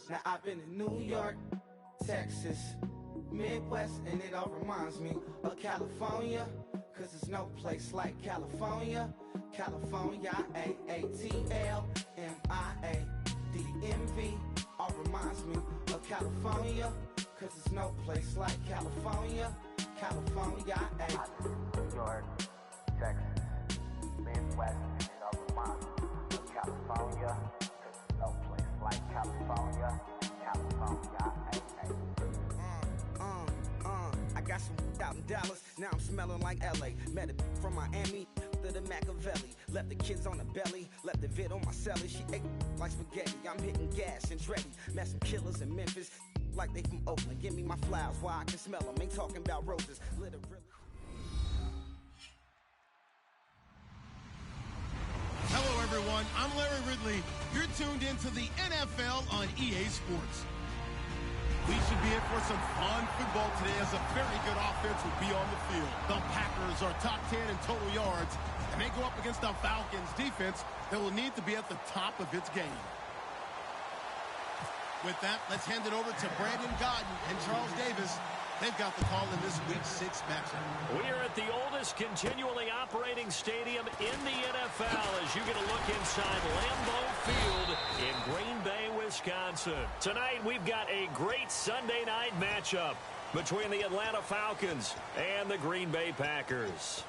Now I've been in New York, Texas, Midwest, and it all reminds me of California, cause there's no place like California. California, A-A-T-L-M-I-A-D-M-V, all reminds me of California, cause there's no place like California. California, New York, Texas, Midwest, and it all reminds me of California, cause there's no place like California. California, I got some out in Dallas, now I'm smelling like LA. Met it from Miami to the Machiavelli. Left the kids on the belly, left the vid on my celly. She ate like spaghetti, I'm hitting gas and Dreddy. Met some killers in Memphis, like they from Oakland. Give me my flowers while I can smell them. Ain't talking about roses, literally. Hello, everyone. I'm Larry Ridley. You're tuned into the NFL on EA Sports. We should be in for some fun football today as a very good offense will be on the field. The Packers are top 10 in total yards, and they go up against the Falcons defense that will need to be at the top of its game. With that, let's hand it over to Brandon Gaudin and Charles Davis. They've got the call in this Week 6 matchup. We are at the oldest continually operating stadium in the NFL as you get a look inside Lambeau Field in Green Bay, Wisconsin. Tonight, we've got a great Sunday night matchup between the Atlanta Falcons and the Green Bay Packers.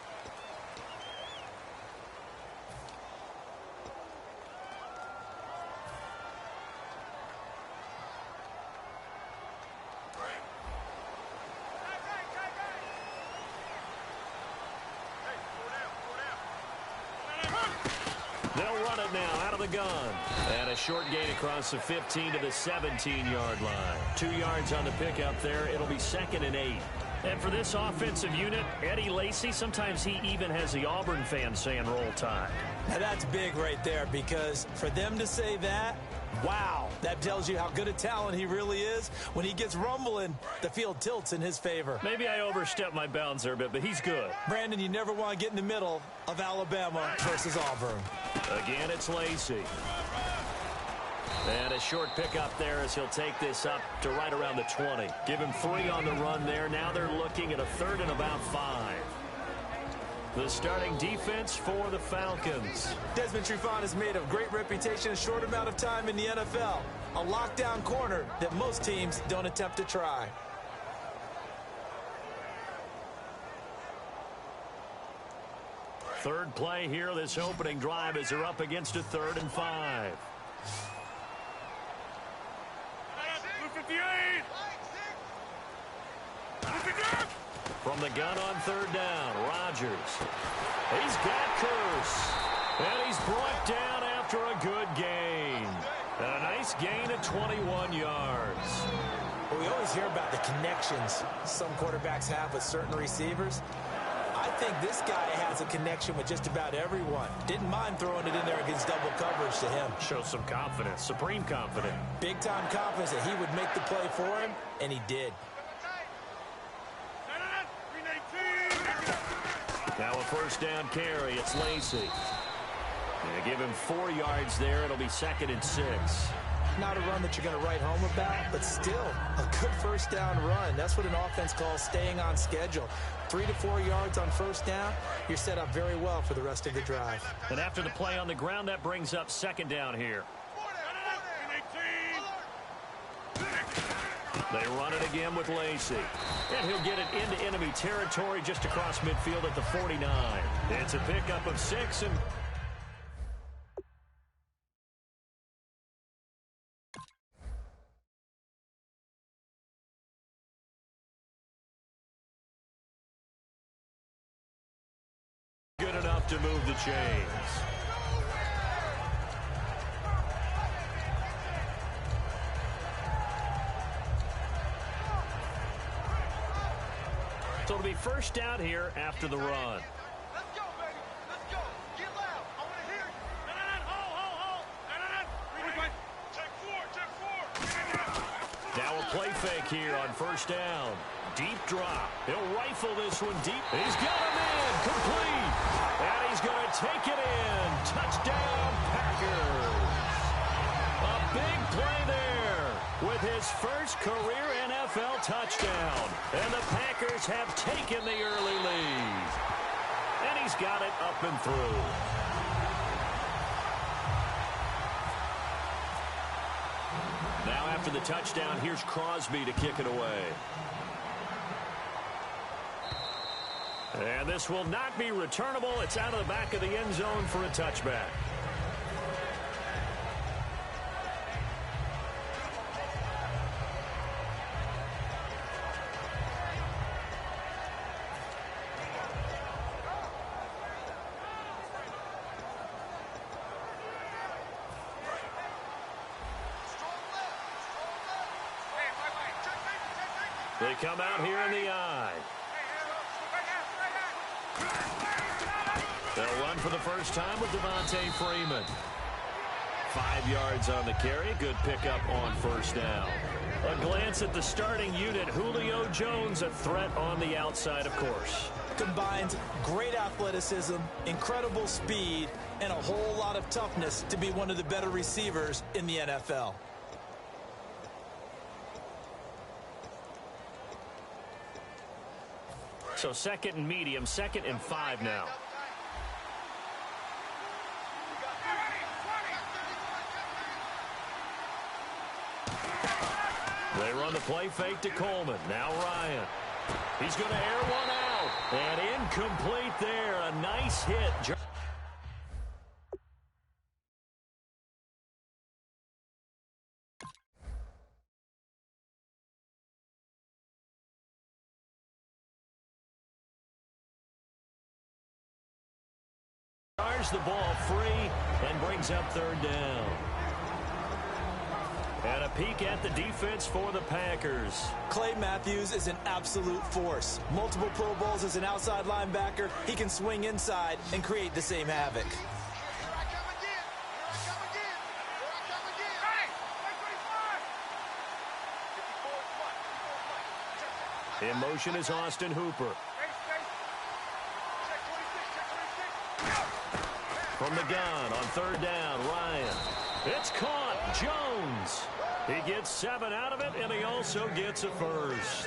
They'll run it now out of the gun. And a short gain across the 15 to the 17-yard line. 2 yards on the pickup there. It'll be 2nd and 8. And for this offensive unit, Eddie Lacy, sometimes he even has the Auburn fans saying roll tide. Now that's big right there, because for them to say that, wow, that tells you how good a talent he really is. When he gets rumbling, the field tilts in his favor. Maybe I overstepped my bounds there a bit, but he's good. Brandon, you never want to get in the middle of Alabama versus Auburn. Again, it's Lacy. And a short pickup there as he'll take this up to right around the 20. Give him 3 on the run there. Now they're looking at a 3rd and about 5. The starting defense for the Falcons. Desmond Trufant has made a great reputation in a short amount of time in the NFL. A lockdown corner that most teams don't attempt to try. Third play here, this opening drive, as they're up against a 3rd and 5. From the gun on 3rd down, Rodgers. He's got Curse. And he's brought down after a good gain. And a nice gain of 21 yards. Well, we always hear about the connections some quarterbacks have with certain receivers. I think this guy has a connection with just about everyone. Didn't mind throwing it in there against double coverage to him. Shows some confidence, supreme confidence. Big-time confidence that he would make the play for him, and he did. Now a 1st down carry. It's Lacy. They give him 4 yards there. It'll be 2nd and 6. Not a run that you're going to write home about, but still a good 1st down run. That's what an offense calls staying on schedule. 3 to 4 yards on 1st down, you're set up very well for the rest of the drive. And after the play on the ground, that brings up 2nd down here. They run it again with Lacy. And he'll get it into enemy territory just across midfield at the 49. It's a pickup of 6 and... good enough to move the chains. So it'll be 1st down here after the run. Let's go, baby. Let's go. Get loud. I want to hear you. Hold. Check 4. Now a play fake here on 1st down. Deep drop. He'll rifle this one deep. He's got him in. Complete. And he's going to take it in. Touchdown, Packers. A Big play there with his first career NFL touchdown. And the Packers have taken the early lead. And he's got it up and through. Now after the touchdown, here's Crosby to kick it away. And this will not be returnable. It's out of the back of the end zone for a touchback. They come out here in the eye. They'll run for the first time with Devontae Freeman. 5 yards on the carry. Good pickup on first down. A glance at the starting unit. Julio Jones, a threat on the outside, of course. Combines great athleticism, incredible speed, and a whole lot of toughness to be one of the better receivers in the NFL. So second and medium, 2nd and 5 now. They run the play fake to Coleman. Now Ryan. He's going to air one out. And incomplete there. A nice hit. Charges the ball free and brings up 3rd down. And a peek at the defense for the Packers. Clay Matthews is an absolute force. Multiple Pro Bowls as an outside linebacker. He can swing inside and create the same havoc. In motion is Austin Hooper. From the gun on 3rd down, Ryan. It's caught. Jones. He gets 7 out of it, and he also gets a first.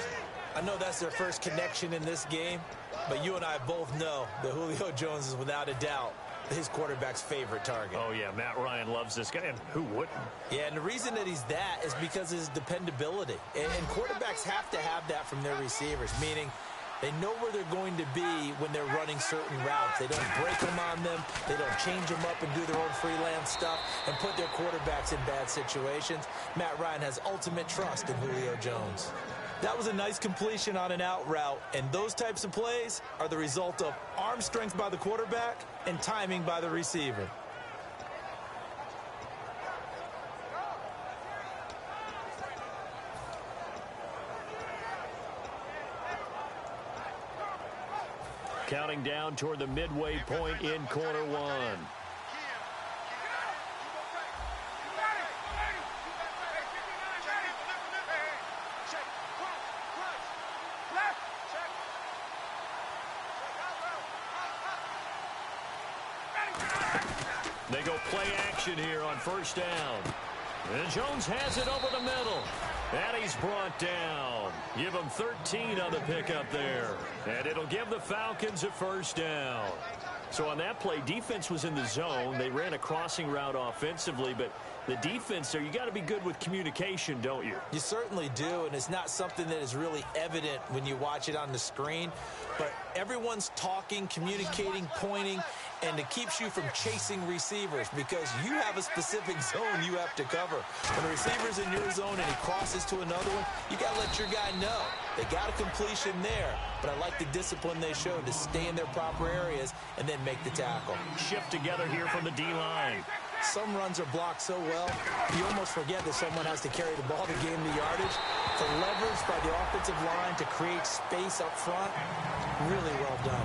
I know that's their first connection in this game, but you and I both know that Julio Jones is without a doubt his quarterback's favorite target. Oh, yeah, Matt Ryan loves this guy, and who wouldn't? Yeah, and the reason that he's that is because of his dependability. And quarterbacks have to have that from their receivers, meaning they know where they're going to be when they're running certain routes. They don't break them on them. They don't change them up and do their own freelance stuff and put their quarterbacks in bad situations. Matt Ryan has ultimate trust in Julio Jones. That was a nice completion on an out route, and those types of plays are the result of arm strength by the quarterback and timing by the receiver. Counting down toward the midway point in quarter 1. They go play action here on first down. And Jones has it over the middle. And he's brought down. Give him 13 on the pickup there. And it'll give the Falcons a first down. So on that play, defense was in the zone. They ran a crossing route offensively, but the defense there, you got to be good with communication, don't you? You certainly do, and it's not something that is really evident when you watch it on the screen. But everyone's talking, communicating, pointing, and it keeps you from chasing receivers because you have a specific zone you have to cover. When a receiver's in your zone and he crosses to another one, you got to let your guy know. They got a completion there, but I like the discipline they showed to stay in their proper areas and then make the tackle. Shift together here from the D-line. Some runs are blocked so well, you almost forget that someone has to carry the ball to gain the yardage. The leverage by the offensive line to create space up front, really well done.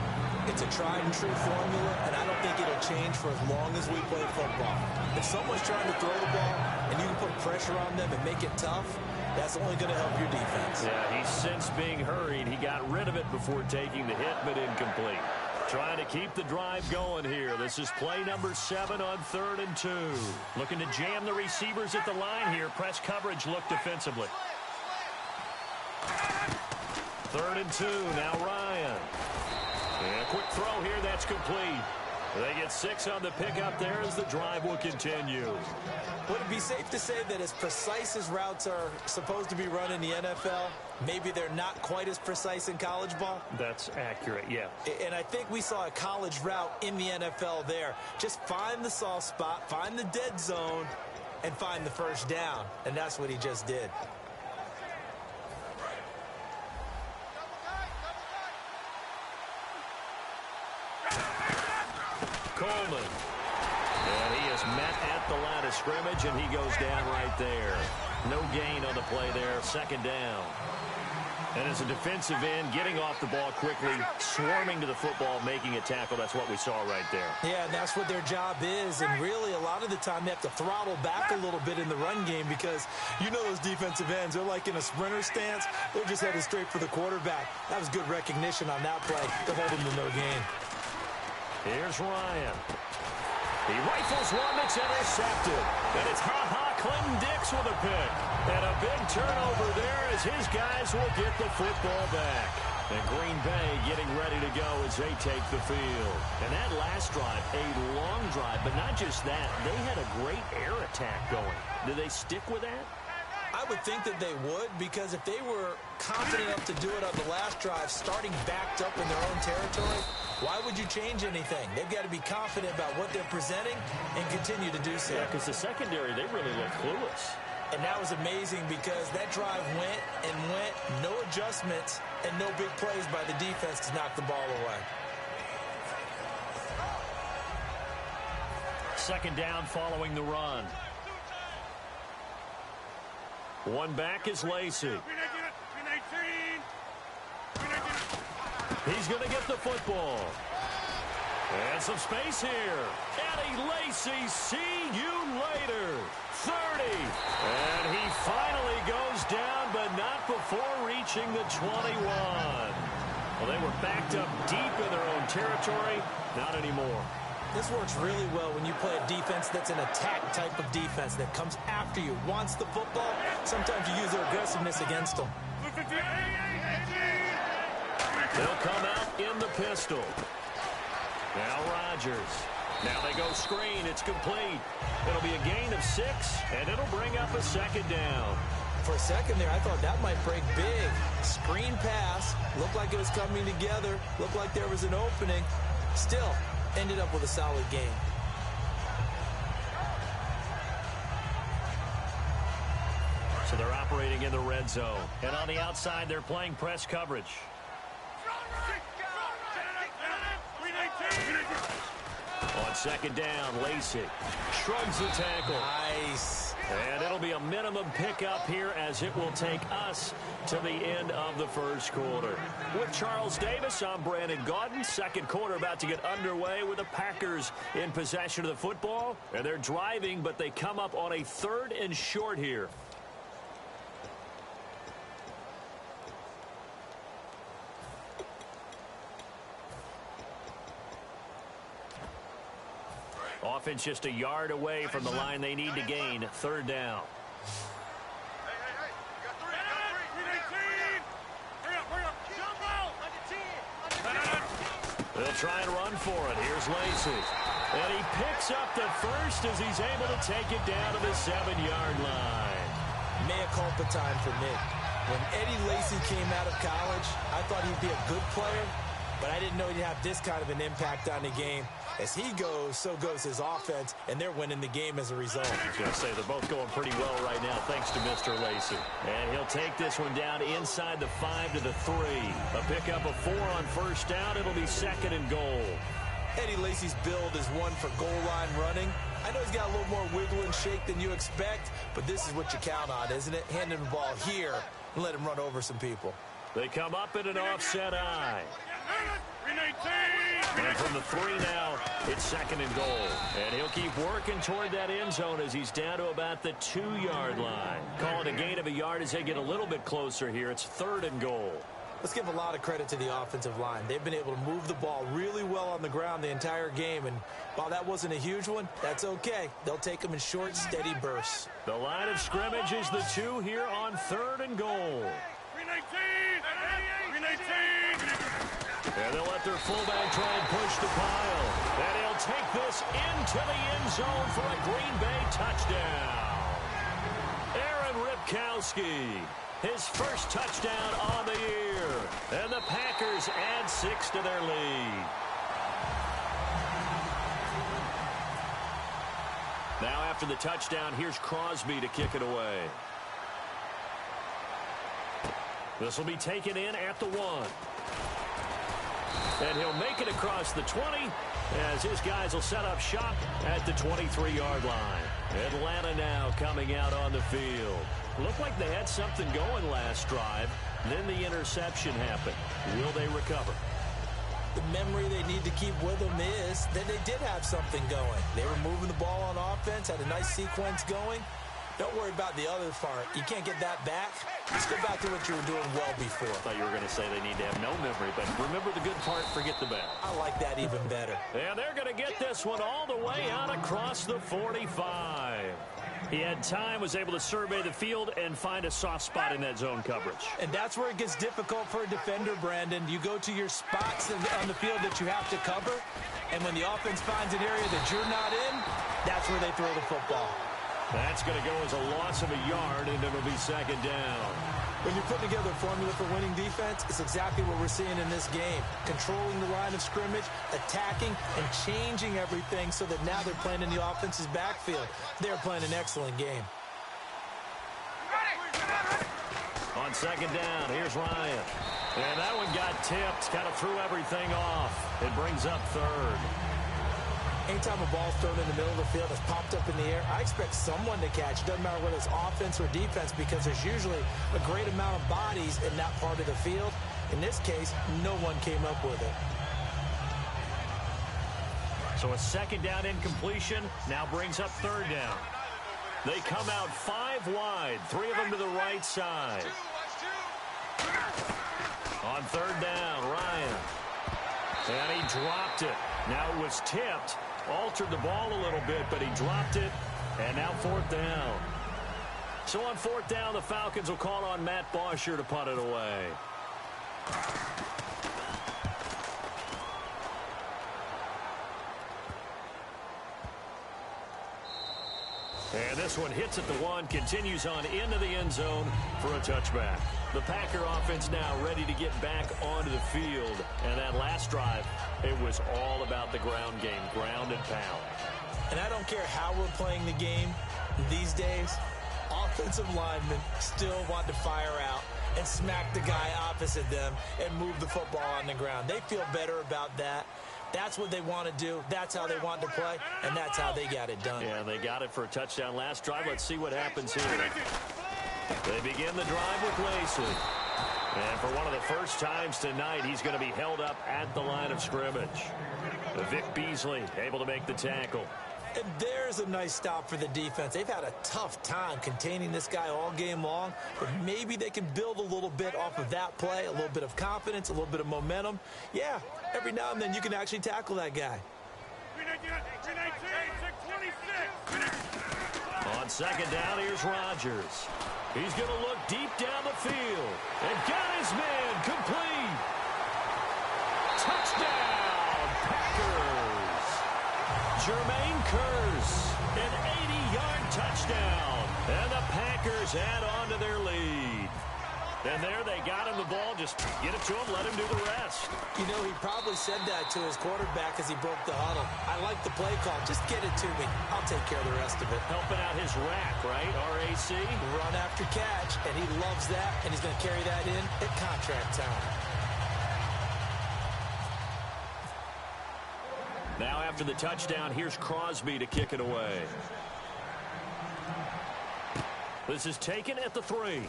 It's a tried and true formula, and I don't think it'll change for as long as we play football. If someone's trying to throw the ball and you can put pressure on them and make it tough, that's only going to help your defense. Yeah, he's since being hurried. He got rid of it before taking the hit, but incomplete. Trying to keep the drive going here. This is play number 7 on 3rd and 2. Looking to jam the receivers at the line here. Press coverage look defensively. 3rd and 2. Now Ryan. And a quick throw here. That's complete. They get 6 on the pickup there as the drive will continue. Would it be safe to say that as precise as routes are supposed to be run in the NFL, maybe they're not quite as precise in college ball? That's accurate, yeah. And I think we saw a college route in the NFL there. Just find the soft spot, find the dead zone, and find the first down. And that's what he just did. Coleman. And he is met at the line of scrimmage, and he goes down right there. No gain on the play there. 2nd down. And as a defensive end, getting off the ball quickly, swarming to the football, making a tackle. That's what we saw right there. Yeah, and that's what their job is. And really, a lot of the time, they have to throttle back a little bit in the run game because you know those defensive ends, they're like in a sprinter stance. They're just headed straight for the quarterback. That was good recognition on that play to hold him to no gain. Here's Ryan. He rifles one that's intercepted. And it's Clinton Dix with a pick. And a big turnover there as his guys will get the football back. And Green Bay getting ready to go as they take the field. And that last drive, a long drive, but not just that. They had a great air attack going. Do they stick with that? I would think that they would, because if they were confident enough to do it on the last drive, starting backed up in their own territory, why would you change anything? They've got to be confident about what they're presenting and continue to do so. Yeah, because the secondary, they really look clueless. And that was amazing because that drive went and went, no adjustments, and no big plays by the defense to knock the ball away. 2nd down following the run. One back is Lacy. He's going to get the football. And some space here. Eddie Lacy, see you later. 30. And he finally goes down, but not before reaching the 21. Well, they were backed up deep in their own territory. Not anymore. This works really well when you play a defense that's an attack type of defense that comes after you, wants the football. Sometimes you use their aggressiveness against them. They'll come out in the pistol. Now Rodgers. Now they go screen. It's complete. It'll be a gain of 6, and it'll bring up a 2nd down. For a second there, I thought that might break big. Screen pass. Looked like it was coming together. Looked like there was an opening. Still, ended up with a solid game. So they're operating in the red zone. And on the outside, they're playing press coverage. On 2nd down, Lacy shrugs the tackle. Nice. And it'll be a minimum pickup here as it will take us to the end of the 1st quarter. With Charles Davis, I'm Brandon Gaudin. 2nd quarter about to get underway with the Packers in possession of the football. And they're driving, but they come up on a 3rd and short here. Offense just a yard away from the line they need to gain. 3rd down. They'll try and run for it. Here's Lacy. And he picks up the first as he's able to take it down to the 7-yard line. Mea culpa time for me. When Eddie Lacy came out of college, I thought he'd be a good player, but I didn't know he'd have this kind of an impact on the game. As he goes, so goes his offense, and they're winning the game as a result. I was going to say, they're both going pretty well right now, thanks to Mr. Lacy. And he'll take this one down inside the 5 to the 3. A pickup of 4 on 1st down. It'll be 2nd and goal. Eddie Lacy's build is one for goal line running. I know he's got a little more wiggle and shake than you expect, but this is what you count on, isn't it? Hand him the ball here and let him run over some people. They come up in an offset eye. And from the 3 now, it's 2nd and goal. And he'll keep working toward that end zone as he's down to about the 2-yard line. Call it a gain of a yard as they get a little bit closer here. It's 3rd and goal. Let's give a lot of credit to the offensive line. They've been able to move the ball really well on the ground the entire game, and while that wasn't a huge one, that's okay. They'll take them in short, steady bursts. The line of scrimmage is the 2 here on 3rd and goal. 319! And they'll let their fullback try and push the pile. And he'll take this into the end zone for a Green Bay touchdown. Aaron Ripkowski, his first touchdown on the year. And the Packers add 6 to their lead. Now after the touchdown, here's Crosby to kick it away. This will be taken in at the 1. And he'll make it across the 20 as his guys will set up shop at the 23-yard line. Atlanta now coming out on the field. Looked like they had something going last drive. Then the interception happened. Will they recover? The memory they need to keep with them is that they did have something going. They were moving the ball on offense, had a nice sequence going. Don't worry about the other part. You can't get that back. Just go back to what you were doing well before. I thought you were going to say they need to have no memory, but remember the good part, forget the bad. I like that even better. And they're going to get this one all the way out across the 45. He had time, was able to survey the field and find a soft spot in that zone coverage. And that's where it gets difficult for a defender, Brandon. You go to your spots on the field that you have to cover, and when the offense finds an area that you're not in, that's where they throw the football. That's going to go as a loss of a yard, and it'll be 2nd down. When you're putting together a formula for winning defense, it's exactly what we're seeing in this game. Controlling the line of scrimmage, attacking, and changing everything so that now they're playing in the offense's backfield. They're playing an excellent game. On 2nd down, here's Ryan. And that one got tipped, kind of threw everything off. It brings up 3rd. Anytime a ball's thrown in the middle of the field, it's popped up in the air, I expect someone to catch. It doesn't matter whether it's offense or defense because there's usually a great amount of bodies in that part of the field. In this case, no one came up with it. So a 2nd down incompletion now brings up 3rd down. They come out 5 wide, 3 of them to the right side. On 3rd down, Ryan. And he dropped it. Now it was tipped. Altered the ball a little bit, but he dropped it. And now 4th down. So on 4th down, the Falcons will call on Matt Bosher to punt it away. And this one hits at the 1, continues on into the end zone for a touchback. The Packer offense now ready to get back onto the field. And that last drive, it was all about the ground game, ground and pound. And I don't care how we're playing the game these days, offensive linemen still want to fire out and smack the guy opposite them and move the football on the ground. They feel better about that. That's what they want to do. That's how they want to play, and that's how they got it done. Yeah, they got it for a touchdown last drive. Let's see what happens here. They begin the drive with Lacey. And for one of the first times tonight, he's going to be held up at the line of scrimmage. Vic Beasley able to make the tackle. And there's a nice stop for the defense. They've had a tough time containing this guy all game long, but maybe they can build a little bit off of that play, a little bit of confidence, a little bit of momentum. Yeah, every now and then you can actually tackle that guy. On 2nd down, here's Rodgers. He's going to look deep down the field and got his man complete. Touchdown, Packers. Jermaine Kearse, an 80-yard touchdown. And the Packers add on to their lead. And there they got him the ball. Just get it to him, let him do the rest. You know, he probably said that to his quarterback as he broke the huddle. I like the play call. Just get it to me. I'll take care of the rest of it. Helping out his rack, right? RAC. Run after catch, and he loves that, and he's going to carry that in at contract time. Now after the touchdown, here's Crosby to kick it away. This is taken at the 3.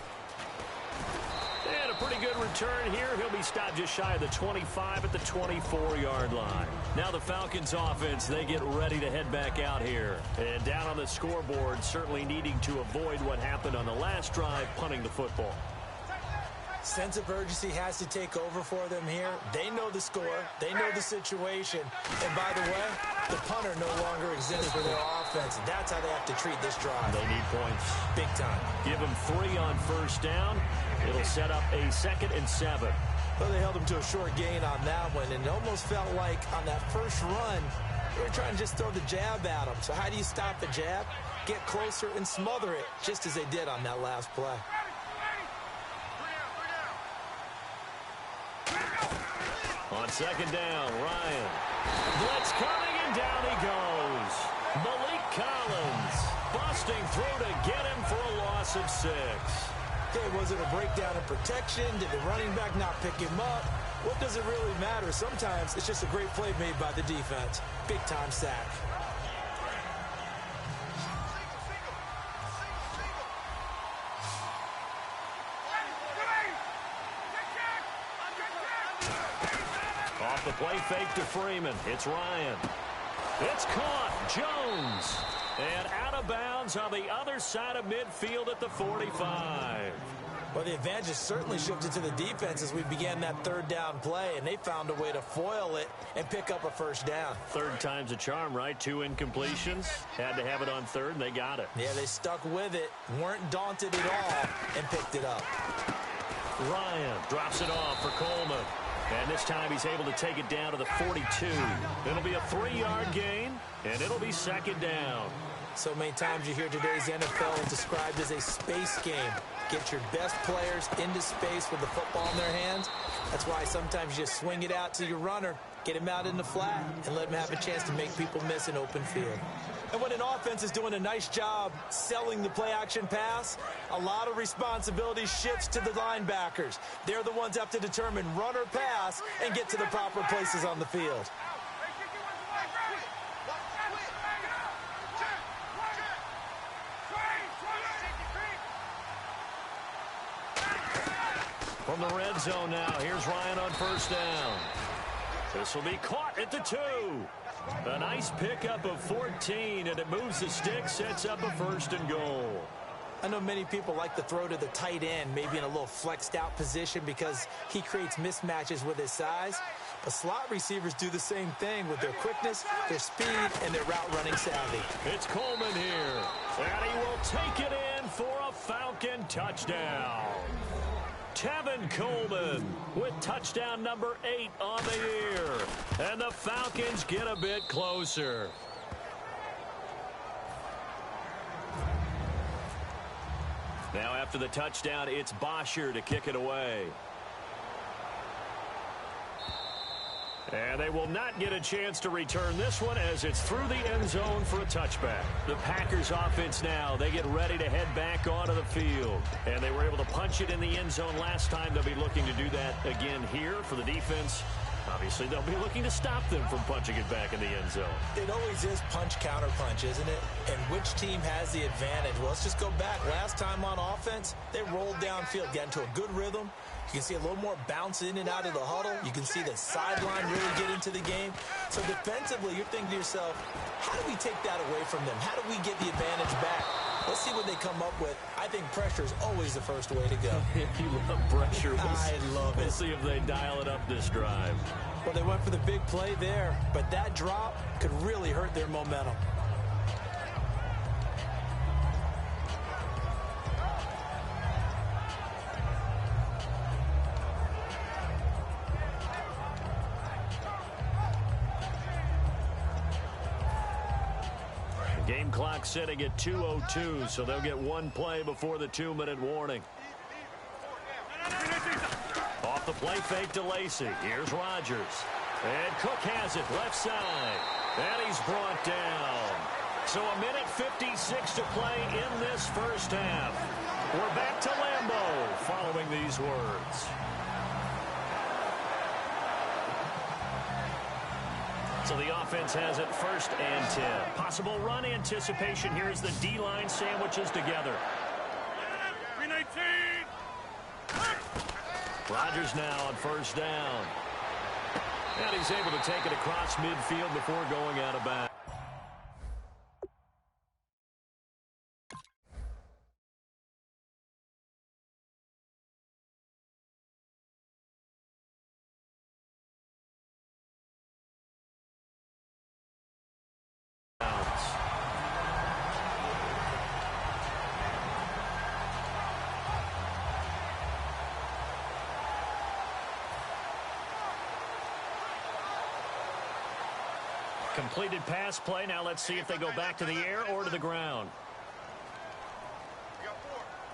And a pretty good return here. He'll be stopped just shy of the 25 at the 24-yard line. Now the Falcons offense, they get ready to head back out here. And down on the scoreboard, certainly needing to avoid what happened on the last drive, punting the football. Sense of urgency has to take over for them here. They know the score. They know the situation. And by the way, the punter no longer exists for their offense. That's how they have to treat this drive. They need points. Big time. Give them 3 on first down. It'll set up a 2nd and 7. Well, they held them to a short gain on that one, and it almost felt like on that first run, they were trying to just throw the jab at them. So how do you stop the jab? Get closer and smother it, just as they did on that last play. On 2nd down, Ryan. Blitz coming, and down he goes. Malik Collins busting through to get him for a loss of 6. Okay, was it a breakdown in protection? Did the running back not pick him up? What does it really matter? Sometimes it's just a great play made by the defense. Big-time sack. Off the play fake to Freeman. It's Ryan. It's caught. Jones. And out of bounds on the other side of midfield at the 45. Well, the advantage certainly shifted to the defense as we began that 3rd down play, and they found a way to foil it and pick up a first down. 3rd time's a charm, right? 2 incompletions. Had to have it on 3rd, and they got it. Yeah, they stuck with it, weren't daunted at all, and picked it up. Ryan drops it off for Coleman. And this time he's able to take it down to the 42. It'll be a 3-yard gain, and it'll be 2nd down. So many times you hear today's NFL described as a space game. Get your best players into space with the football in their hands. That's why sometimes you just swing it out to your runner, get him out in the flat, and let him have a chance to make people miss an open field. And when an offense is doing a nice job selling the play-action pass, a lot of responsibility shifts to the linebackers. They're the ones that have to determine run or pass and get to the proper places on the field. From the red zone now, here's Ryan on first down. This will be caught at the 2. A nice pickup of 14, and it moves the stick, sets up a 1st and goal. I know many people like to throw to the tight end, maybe in a little flexed out position because he creates mismatches with his size. But slot receivers do the same thing with their quickness, their speed, and their route running savvy. It's Coleman here, and he will take it in for a Falcon touchdown. Tevin Coleman with touchdown number 8 on the year. And the Falcons get a bit closer. Now after the touchdown, it's Bosher to kick it away. And they will not get a chance to return this one as it's through the end zone for a touchback. The Packers offense now, they get ready to head back onto the field. And they were able to punch it in the end zone last time. They'll be looking to do that again here for the defense. Obviously, they'll be looking to stop them from punching it back in the end zone. It always is punch-counter-punch, isn't it? And which team has the advantage? Well, let's just go back. Last time on offense, they rolled downfield, got into a good rhythm. You can see a little more bounce in and out of the huddle. You can see the sideline really get into the game. So defensively, you're thinking to yourself, how do we take that away from them? How do we get the advantage back? Let's see what they come up with. I think pressure is always the first way to go. You love pressure. I love it. We'll see if they dial it up this drive. Well, they went for the big play there, but that drop could really hurt their momentum. Game clock sitting at 2:02, so they'll get one play before the 2-minute warning. Off the play fake to Lacy. Here's Rodgers. And Cook has it left side. And he's brought down. So 1:56 to play in this first half. We're back to Lambeau following these words. So the offense has it 1st and 10. Possible run anticipation here as the D-line sandwiches together. 319. Rodgers now on 1st down. And he's able to take it across midfield before going out of bounds. Completed pass play. Now let's see if they go back to the air or to the ground.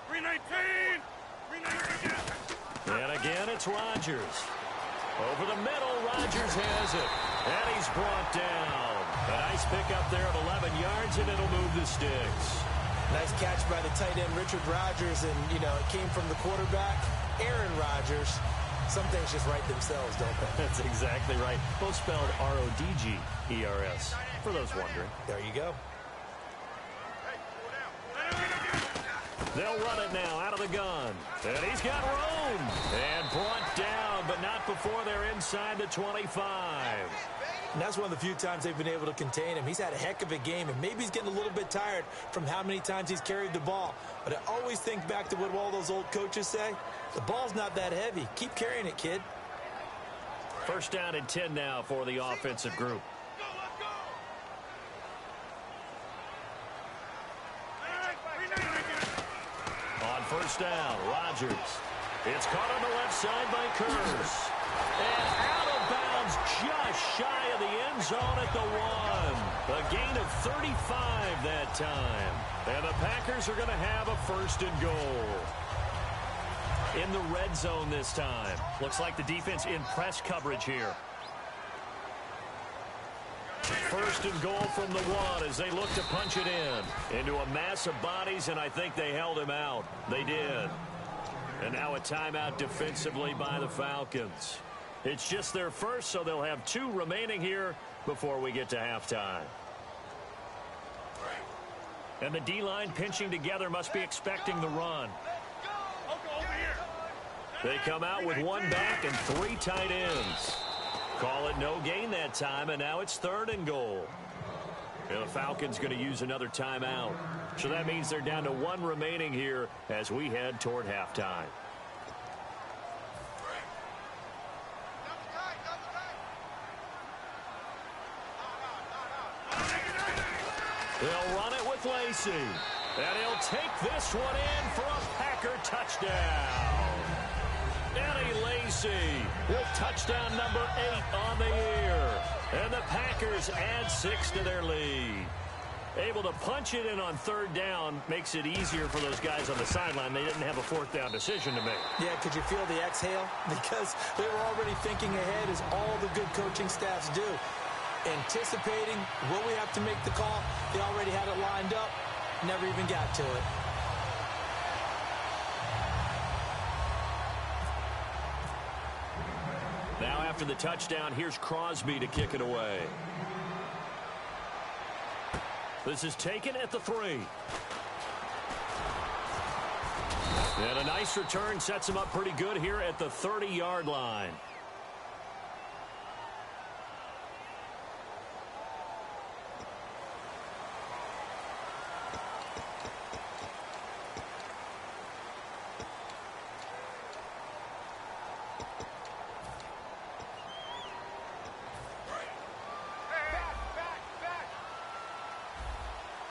319! 319! And again, it's Rodgers. Over the middle, Rodgers has it. And he's brought down. A nice pickup there of 11 yards, and it'll move the sticks. Nice catch by the tight end, Richard Rodgers, and, you know, it came from the quarterback, Aaron Rodgers. Some things just write themselves, don't they? That's exactly right. Both spelled R-O-D-G-E-R-S, for those wondering. There you go. They'll run it now out of the gun. And he's got room. And brought down, but not before they're inside the 25. And that's one of the few times they've been able to contain him. He's had a heck of a game, and maybe he's getting a little bit tired from how many times he's carried the ball. But I always think back to what all those old coaches say. The ball's not that heavy. Keep carrying it, kid. First down and 10 now for the offensive group. On first down, Rodgers. It's caught on the left side by Kearse. And out of bounds just shy of the end zone at the 1. A gain of 35 that time. And the Packers are going to have a first and goal. In the red zone this time. Looks like the defense in press coverage here. First and goal from the 1 as they look to punch it in. Into a mass of bodies, and I think they held him out. They did. And now a timeout defensively by the Falcons. It's just their first, so they'll have 2 remaining here before we get to halftime. And the D-line pinching together must be expecting the run. They come out with 1 back and 3 tight ends. Call it no gain that time, and now it's 3rd and goal. And the Falcons going to use another timeout. So that means they're down to 1 remaining here as we head toward halftime. They'll run it with Lacy. And he'll take this one in for a Packer touchdown. Eddie Lacy with touchdown number 8 on the year. And the Packers add 6 to their lead. Able to punch it in on 3rd down makes it easier for those guys on the sideline. They didn't have a 4th down decision to make. Yeah, could you feel the exhale? Because they were already thinking ahead, as all the good coaching staffs do. Anticipating, will we have to make the call? They already had it lined up. Never even got to it. Now after the touchdown, here's Crosby to kick it away. This is taken at the 3. And a nice return sets him up pretty good here at the 30-yard line.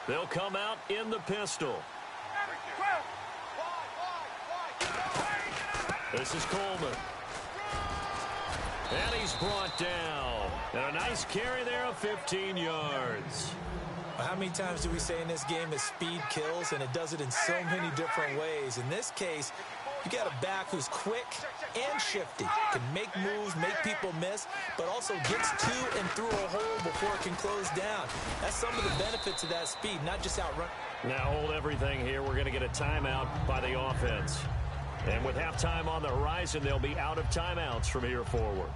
They'll come out in the pistol. This is Coleman. And he's brought down. And a nice carry there of 15 yards. How many times do we say in this game that speed kills, and it does it in so many different ways? In this case, you got a back who's quick and shifty, can make moves, make people miss, but also gets to and through a hole before it can close down. That's some of the benefits of that speed, not just outrun. Now hold everything here. We're going to get a timeout by the offense. And with halftime on the horizon, they'll be out of timeouts from here forward.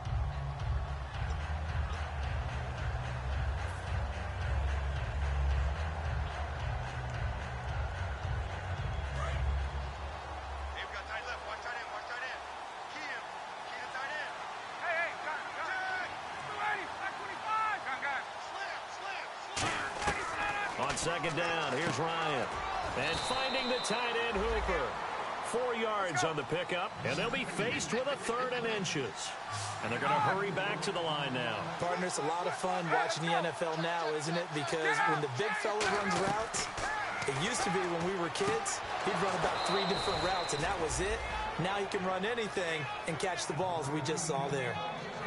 Second down, here's Ryan. And finding the tight end, Hooper. 4 yards on the pickup, and they'll be faced with a 3rd and inches. And they're going to hurry back to the line now. Partner, it's a lot of fun watching the NFL now, isn't it? Because when the big fella runs routes, it used to be when we were kids, he'd run about 3 different routes, and that was it. Now he can run anything and catch the balls we just saw there.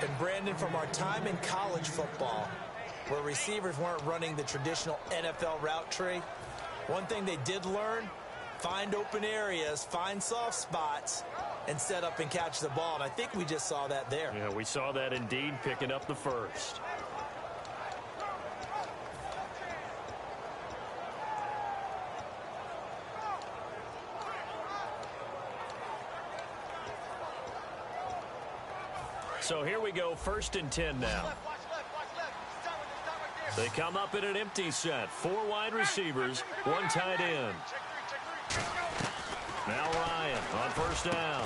And Brandon, from our time in college football, where receivers weren't running the traditional NFL route tree. One thing they did learn, find open areas, find soft spots, and set up and catch the ball. And I think we just saw that there. Yeah, we saw that indeed, picking up the first. So here we go, 1st and 10 now. They come up in an empty set. 4 wide receivers, 1 tight end. Now Ryan on 1st down.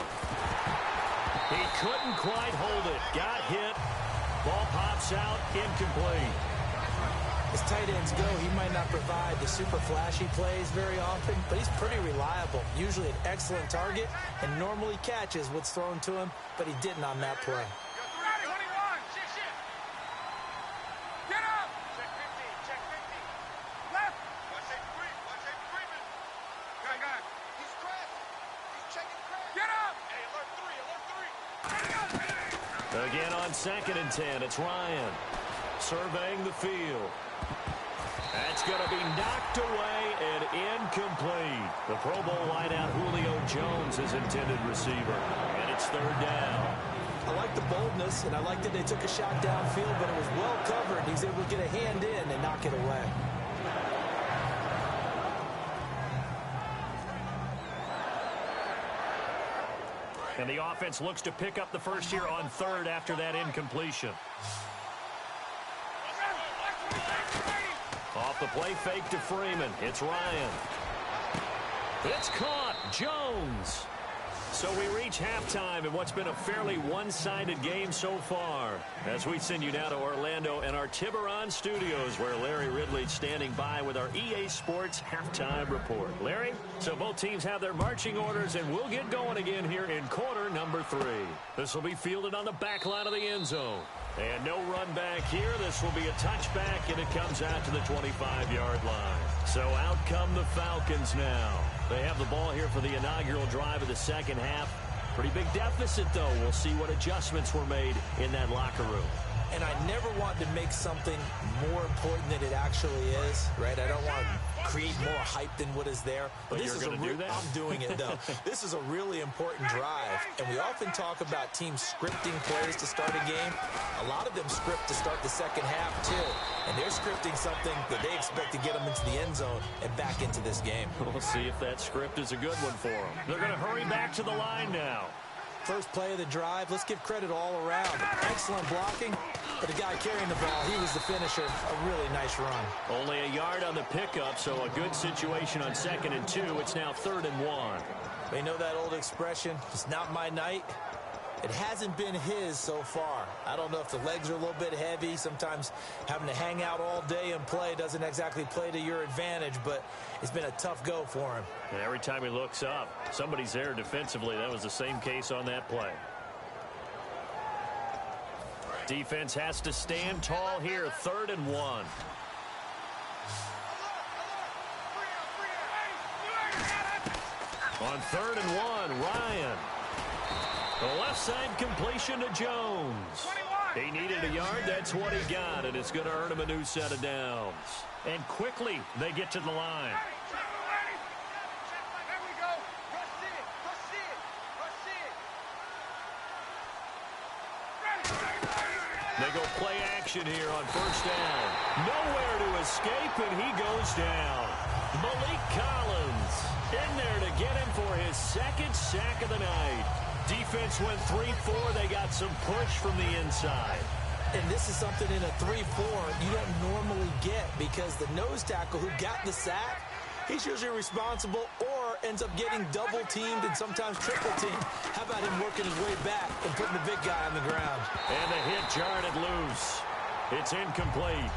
He couldn't quite hold it. Got hit. Ball pops out, incomplete. As tight ends go, he might not provide the super flashy plays very often, but he's pretty reliable. Usually an excellent target and normally catches what's thrown to him, but he didn't on that play. Again on 2nd and 10, it's Ryan surveying the field. That's going to be knocked away and incomplete. The Pro Bowl wideout Julio Jones is intended receiver, and it's 3rd down. I like the boldness, and I like that they took a shot downfield, but it was well covered. He's able to get a hand in and knock it away. And the offense looks to pick up the first here on 3rd after that incompletion. Off the play fake to Freeman. It's Ryan. It's caught. Jones. So we reach halftime in what's been a fairly one-sided game so far. As we send you now to Orlando and our Tiburon studios, where Larry Ridley's standing by with our EA Sports halftime report. Larry, so both teams have their marching orders, and we'll get going again here in quarter number 3. This will be fielded on the back line of the end zone. And no run back here. This will be a touchback, and it comes out to the 25-yard line. So out come the Falcons now. They have the ball here for the inaugural drive of the second half. Pretty big deficit, though. We'll see what adjustments were made in that locker room. And I never want to make something more important than it actually is, right? I don't want to create more hype than what is there. But this you're is going to do that? I'm doing it, though. This is a really important drive. And we often talk about teams scripting plays to start a game. A lot of them script to start the second half, too. And they're scripting something that they expect to get them into the end zone and back into this game. We'll see if that script is a good one for them. They're going to hurry back to the line now. First play of the drive, let's give credit all around. Excellent blocking, but the guy carrying the ball, he was the finisher. A really nice run. Only a yard on the pickup, so a good situation on 2nd and 2. It's now 3rd and 1. They know that old expression, it's not my night. It hasn't been his so far. I don't know if the legs are a little bit heavy. Sometimes having to hang out all day and play doesn't exactly play to your advantage, but it's been a tough go for him. And every time he looks up, somebody's there defensively. That was the same case on that play. Defense has to stand tall here. 3rd and 1. On 3rd and 1, Ryan. The left side completion to Jones. He needed a yard. That's what he got, and it's going to earn him a new set of downs. And quickly, they get to the line. They go play action here on 1st down. Nowhere to escape, and he goes down. Malik Collins in there to get him for his 2nd sack of the night. Defense went 3-4. They got some push from the inside. And this is something in a 3-4 you don't normally get, because the nose tackle who got the sack, he's usually responsible or ends up getting double teamed and sometimes triple teamed. How about him working his way back and putting the big guy on the ground? And the hit jarred it loose. It's incomplete.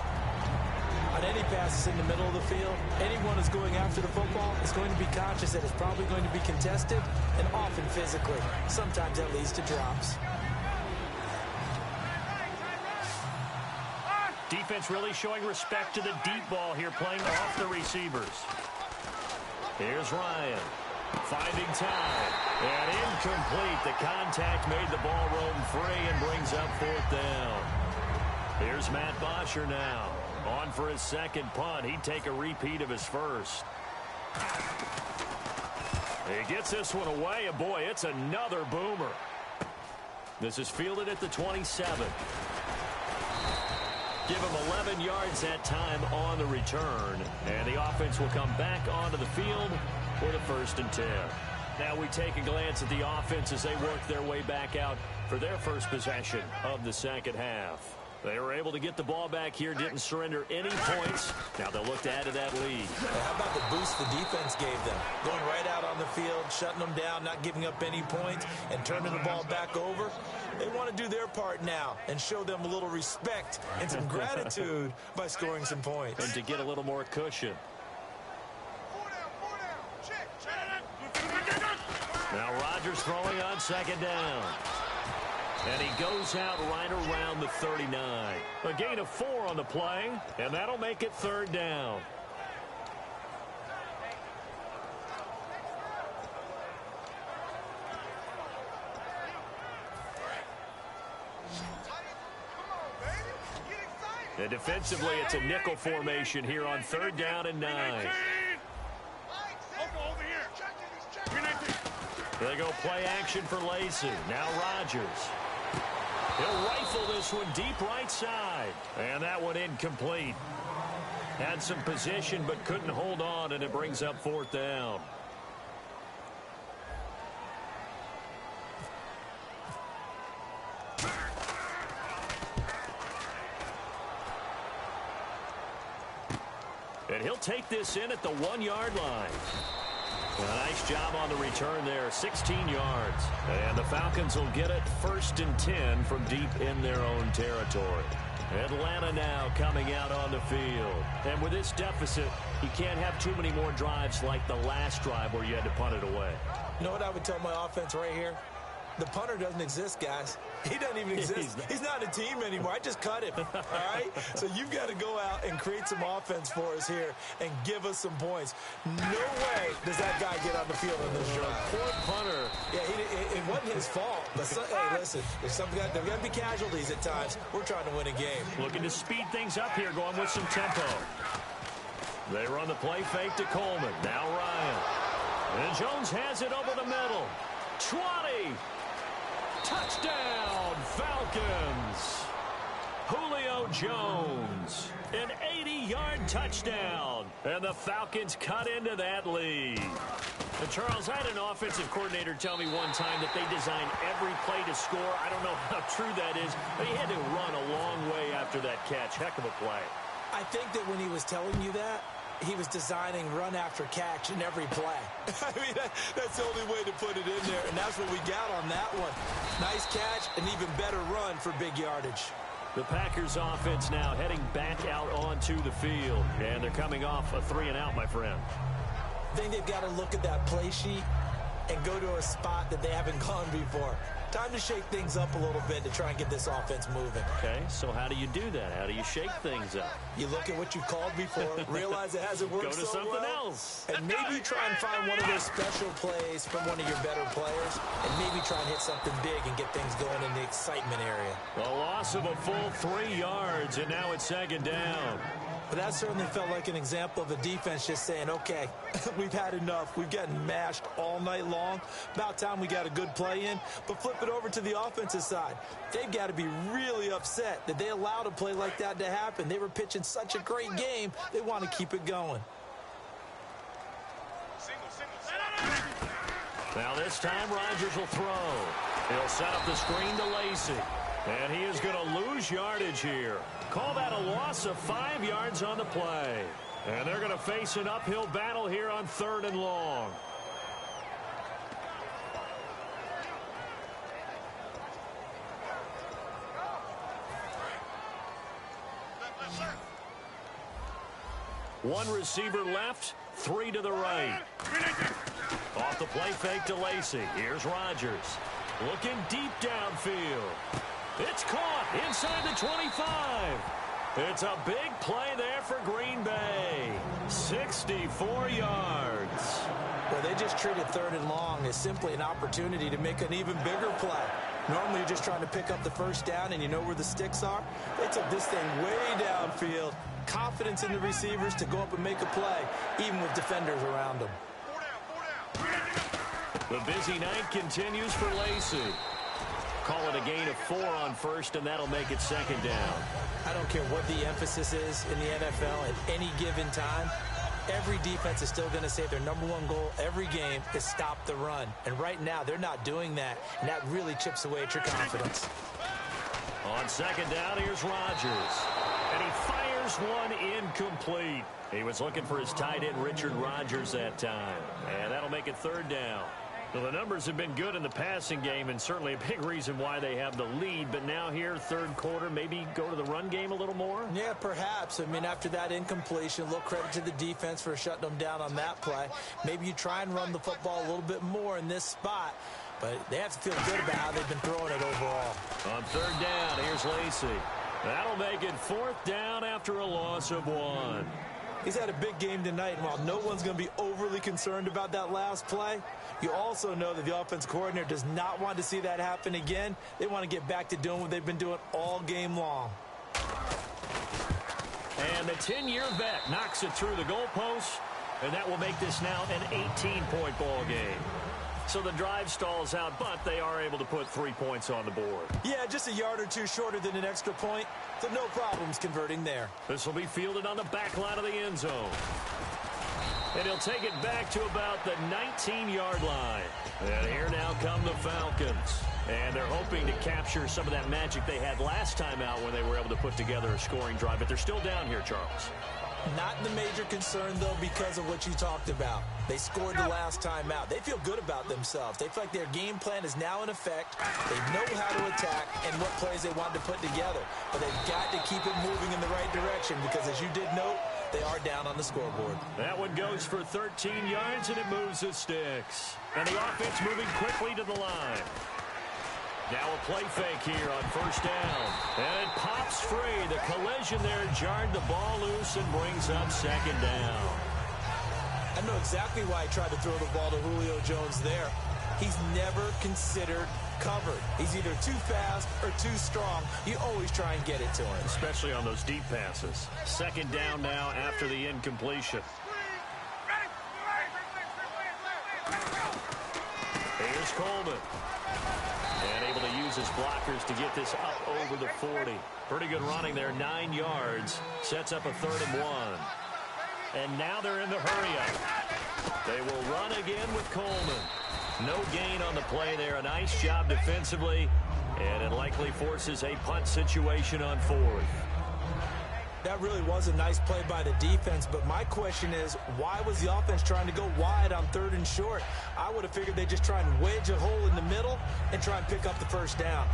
On any passes in the middle of the field, anyone who's going after the football is going to be conscious that it's probably going to be contested and often physically. Sometimes that leads to drops. Defense really showing respect to the deep ball here, playing off the receivers. Here's Ryan. Finding time. And incomplete. The contact made the ball roam free and brings up 4th down. Here's Matt Bosher now. On for his second punt. He'd take a repeat of his first. He gets this one away, and boy, it's another boomer. This is fielded at the 27. Give him 11 yards that time on the return, and the offense will come back onto the field for the 1st and 10. Now we take a glance at the offense as they work their way back out for their first possession of the second half. They were able to get the ball back here, didn't surrender any points. Now they'll look to add to that lead. How about the boost the defense gave them? Going right out on the field, shutting them down, not giving up any points, and turning the ball back over. They want to do their part now and show them a little respect and some gratitude by scoring some points. And to get a little more cushion. Now Rodgers throwing on second down. And he goes out right around the 39. A gain of 4 on the play, and that'll make it 3rd down. And defensively, it's a nickel formation here on 3rd down and 9. They go play action for Lacy. Now Rodgers. He'll rifle this one deep right side. And that one incomplete. Had some position but couldn't hold on, and it brings up 4th down. And he'll take this in at the 1-yard line. A nice job on the return there, 16 yards. And the Falcons will get it 1st and 10 from deep in their own territory. Atlanta now coming out on the field. And with this deficit, you can't have too many more drives like the last drive where you had to punt it away. You know what I would tell my offense right here? The punter doesn't exist, guys. He doesn't even exist. He's not a team anymore. I just cut him, all right? So you've got to go out and create some offense for us here and give us some points. No way does that guy get on the field on this drive. Poor punter. Yeah, it wasn't his fault. But hey, listen, there's got to be casualties at times. We're trying to win a game. Looking to speed things up here, going with some tempo. They run the play fake to Coleman. Now Ryan. And Jones has it over the middle. 20. Touchdown, Falcons. Julio Jones, an 80-yard touchdown. And the Falcons cut into that lead. And Charles, I had an offensive coordinator tell me one time that they designed every play to score. I don't know how true that is, but he had to run a long way after that catch. Heck of a play. I think that when he was telling you that, he was designing run after catch in every play. I mean, that's the only way to put it in there, and that's what we got on that one. Nice catch, an even better run for big yardage. The Packers offense now heading back out onto the field, and they're coming off a 3-and-out, my friend. I think they've got to look at that play sheet and go to a spot that they haven't gone before. Time to shake things up a little bit to try and get this offense moving. Okay, so how do you do that? How do you shake things up? You look at what you've called before, realize it hasn't worked so well. Go to something else. And maybe try and find one of those special plays from one of your better players, and maybe try and hit something big and get things going in the excitement area. A loss of a full 3 yards, and now it's 2nd down. But that certainly felt like an example of a defense just saying, okay, we've had enough. We've gotten mashed all night long. About time we got a good play in. But flip it over to the offensive side. They've got to be really upset that they allowed a play like that to happen. They were pitching such a great game. They want to keep it going. Now this time Rodgers will throw. He'll set up the screen to Lacy. And he is going to lose yardage here. Call that a loss of 5 yards on the play. And they're going to face an uphill battle here on 3rd and long. One receiver left, 3 to the right. Off the play fake to Lacy. Here's Rodgers. Looking deep downfield. It's caught inside the 25. It's a big play there for Green Bay. 64 yards. Well, they just treated 3rd and long as simply an opportunity to make an even bigger play. Normally you're just trying to pick up the first down and you know where the sticks are. They took this thing way downfield. Confidence in the receivers to go up and make a play, even with defenders around them. The busy night continues for Lacy. Call it a gain of 4 on first, and that'll make it second down. I don't care what the emphasis is in the NFL at any given time. Every defense is still going to say their #1 goal every game is stop the run. And right now, they're not doing that, and that really chips away at your confidence. On second down, here's Rodgers. And he fires one incomplete. He was looking for his tight end, Richard Rodgers, that time. And that'll make it third down. Well, the numbers have been good in the passing game, and certainly a big reason why they have the lead. But now here, third quarter, maybe go to the run game a little more? Yeah, perhaps. I mean, after that incompletion, a little credit to the defense for shutting them down on that play. Maybe you try and run the football a little bit more in this spot. But they have to feel good about how they've been throwing it overall. On third down, here's Lacy. That'll make it fourth down after a loss of 1. He's had a big game tonight, and while no one's going to be overly concerned about that last play, you also know that the offense coordinator does not want to see that happen again. They want to get back to doing what they've been doing all game long. And the 10-year vet knocks it through the goalpost, and that will make this now an 18-point ball game. So the drive stalls out, but they are able to put 3 points on the board. Yeah, just a yard or two shorter than an extra point, so no problems converting there. This will be fielded on the back line of the end zone. And he'll take it back to about the 19-yard line. And here now come the Falcons. And they're hoping to capture some of that magic they had last time out when they were able to put together a scoring drive. But they're still down here, Charles. Not the major concern, though, because of what you talked about. They scored the last time out. They feel good about themselves. They feel like their game plan is now in effect. They know how to attack and what plays they want to put together. But they've got to keep it moving in the right direction because, as you did note, they are down on the scoreboard. That one goes for 13 yards, and it moves the sticks. And the offense moving quickly to the line. Now a play fake here on first down. And it pops free. The collision there jarred the ball loose and brings up second down. I know exactly why he tried to throw the ball to Julio Jones there. He's never considered covered. He's either too fast or too strong. You always try and get it to him. Especially on those deep passes. Second down now after the incompletion. Here's Coleman. And able to use his blockers to get this up over the 40. Pretty good running there, 9 yards. Sets up a 3rd and 1. And now they're in the hurry-up. They will run again with Coleman. No gain on the play there. A nice job defensively. And it likely forces a punt situation on 4th. That really was a nice play by the defense, but my question is, why was the offense trying to go wide on 3rd and short? I would have figured they'd just try and wedge a hole in the middle and try and pick up the first down.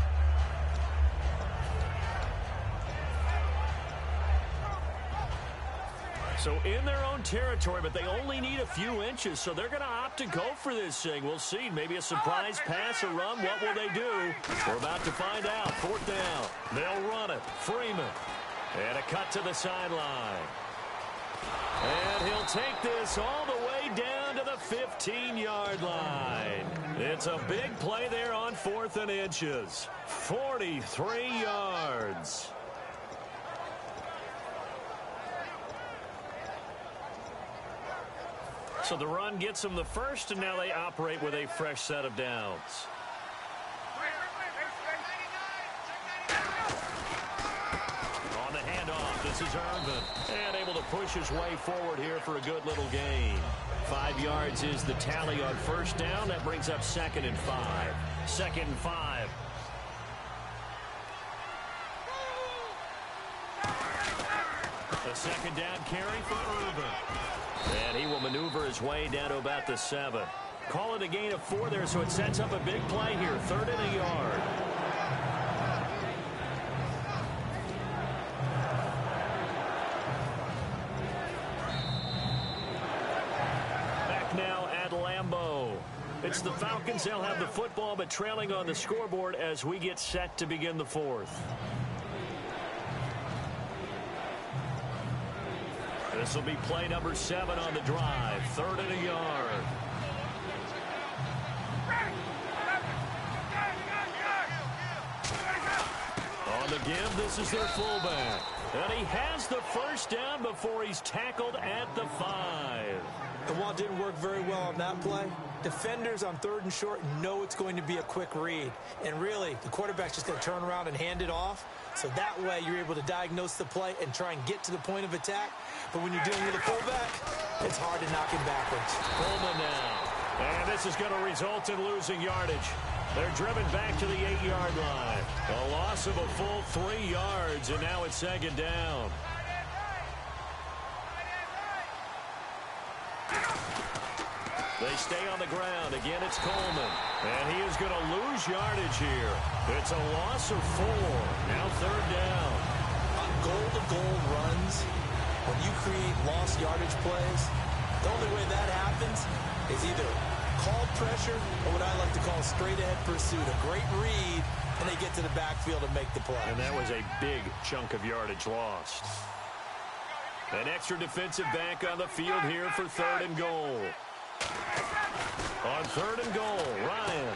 So in their own territory, but they only need a few inches, so they're going to opt to go for this thing. We'll see. Maybe a surprise pass or run. What will they do? We're about to find out. 4th down. They'll run it. Freeman. And a cut to the sideline. And he'll take this all the way down to the 15-yard line. It's a big play there on 4th and inches. 43 yards. So the run gets them the first, and now they operate with a fresh set of downs. This is Irvin, and able to push his way forward here for a good little gain. 5 yards is the tally on first down. That brings up 2nd and 5. 2nd and 5. A second down carry for Irvin. And he will maneuver his way down to about the 7. Call it a gain of 4 there, so it sets up a big play here. 3rd and a yard. It's the Falcons. They'll have the football, but trailing on the scoreboard as we get set to begin the 4th. This will be play number 7 on the drive. 3rd and a yard. the give. This is their fullback. And he has the first down before he's tackled at the 5. And while it didn't work very well on that play, defenders on 3rd and short know it's going to be a quick read. And really, the quarterback's just going to turn around and hand it off. So that way, you're able to diagnose the play and try and get to the point of attack. But when you're dealing with a fullback, it's hard to knock him backwards. Coleman now. And this is going to result in losing yardage. They're driven back to the 8-yard line. A loss of a full 3 yards, and now it's 2nd down. They stay on the ground. Again, it's Coleman. And he is going to lose yardage here. It's a loss of 4. Now 3rd down. On goal-to-goal runs, when you create lost yardage plays, the only way that happens is either called pressure or what I like to call straight-ahead pursuit. A great read, and they get to the backfield and make the play. And that was a big chunk of yardage lost. An extra defensive back on the field here for 3rd and goal. On 3rd and goal, Ryan.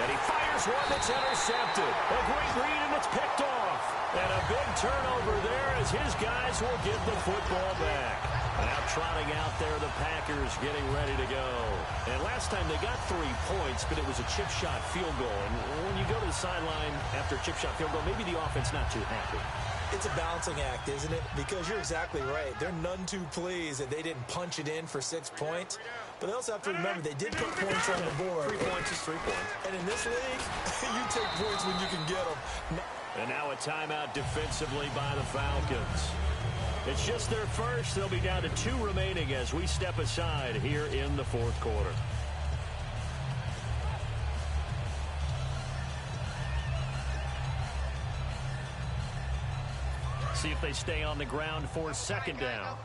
And he fires one that's intercepted. A great read, and it's picked off. And a big turnover there as his guys will get the football back. Now trotting out there, the Packers getting ready to go. And last time they got 3 points, but it was a chip shot field goal. And when you go to the sideline after a chip shot field goal, maybe the offense not too happy. It's a balancing act, isn't it? Because you're exactly right. They're none too pleased that they didn't punch it in for 6 points. But they also have to remember they did put points on the board. 3 points is 3 points. And in this league, you take points when you can get them. And now a timeout defensively by the Falcons. It's just their first. They'll be down to 2 remaining as we step aside here in the 4th quarter. See if they stay on the ground for 2nd down.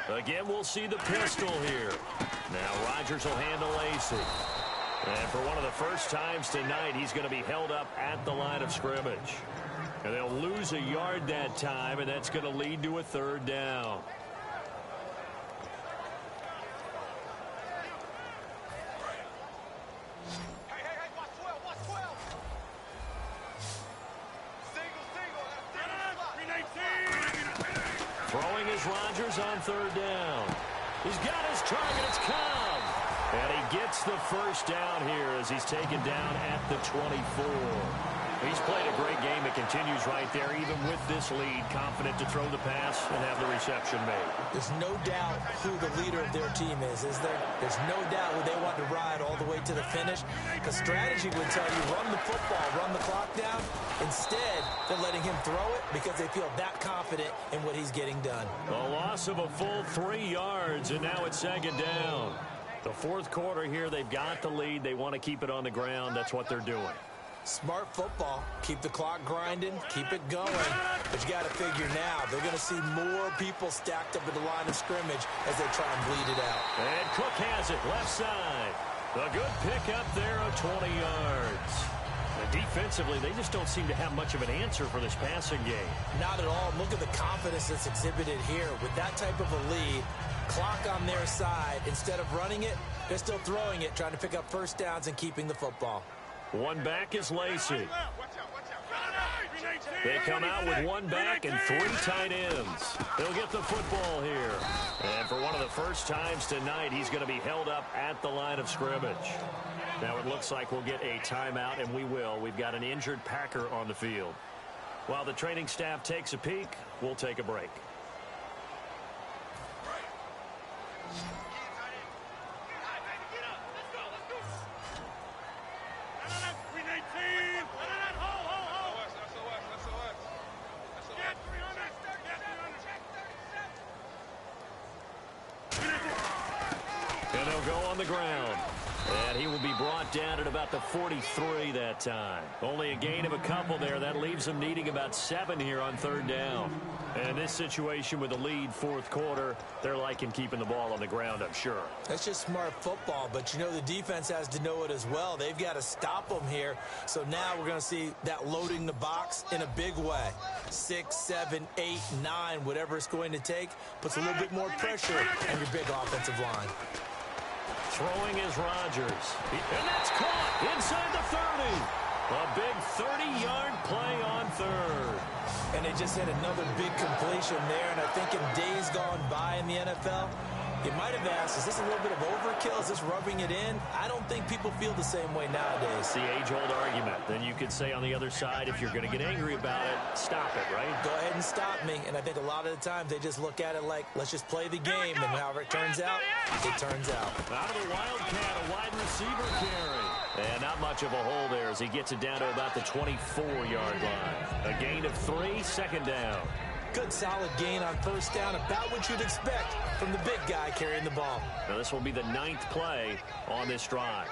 Again, we'll see the pistol here. Now Rodgers will handle Lacy. And for one of the first times tonight, he's going to be held up at the line of scrimmage. And they'll lose a yard that time, and that's going to lead to a 3rd down. Throwing is Rodgers on 3rd down. He's got his target. It's Cobb. And he gets the first down here as he's taken down at the 24. He's played a great game. It continues right there, even with this lead, confident to throw the pass and have the reception made. There's no doubt who the leader of their team is there? There's no doubt who they want to ride all the way to the finish. Because strategy would tell you, run the football, run the clock down. Instead, they're letting him throw it because they feel that confident in what he's getting done. A loss of a full 3 yards, and now it's 2nd down. The 4th quarter here, they've got the lead. They want to keep it on the ground. That's what they're doing. Smart football. Keep the clock grinding. Keep it going. But you got to figure now, they're going to see more people stacked up at the line of scrimmage as they try and bleed it out. And Cook has it left side. A good pick up there of 20 yards. And defensively, they just don't seem to have much of an answer for this passing game. Not at all. Look at the confidence that's exhibited here. With that type of a lead, clock on their side, instead of running it, they're still throwing it, trying to pick up first downs and keeping the football. One back is Lacy. They come out with 1 back and 3 tight ends. They'll get the football here. And for one of the first times tonight, he's going to be held up at the line of scrimmage. Now it looks like we'll get a timeout, and we will. We've got an injured Packer on the field. While the training staff takes a peek, we'll take a break. And they'll go on the ground. And he will be brought down at about the 43 that time. Only a gain of a couple there. That leaves him needing about 7 here on third down. And in this situation with the lead fourth quarter, they're liking keeping the ball on the ground, I'm sure. That's just smart football, but you know the defense has to know it as well. They've got to stop them here. So now we're going to see that loading the box in a big way. 6, 7, 8, 9, whatever it's going to take, puts a little bit more pressure on your big offensive line. Throwing is Rodgers. And that's caught inside the 30. A big 30-yard play on third. And they just had another big completion there. And I think in days gone by in the NFL, you might have asked, is this a little bit of overkill? Is this rubbing it in? I don't think people feel the same way nowadays. It's the age-old argument. Then you could say on the other side, if you're going to get angry about it, stop it, right? Go ahead and stop me. And I think a lot of the times they just look at it like, let's just play the game. And however it turns out, it turns out. Out of the Wildcat, a wide receiver carry. And not much of a hole there as he gets it down to about the 24-yard line. A gain of 3, second down. Good solid gain on first down, about what you'd expect from the big guy carrying the ball. Now this will be the 9th play on this drive.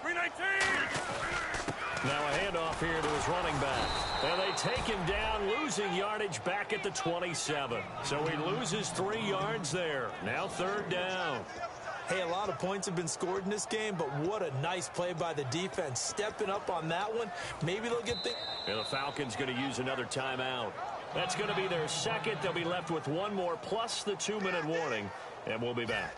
319. Now a handoff here to his running back. And they take him down, losing yardage back at the 27. So he loses 3 yards there. Now third down. Hey, a lot of points have been scored in this game, but what a nice play by the defense. Stepping up on that one. Maybe they'll get the... And the Falcons going to use another timeout. That's going to be their second. They'll be left with 1 more plus the 2-minute warning. And we'll be back.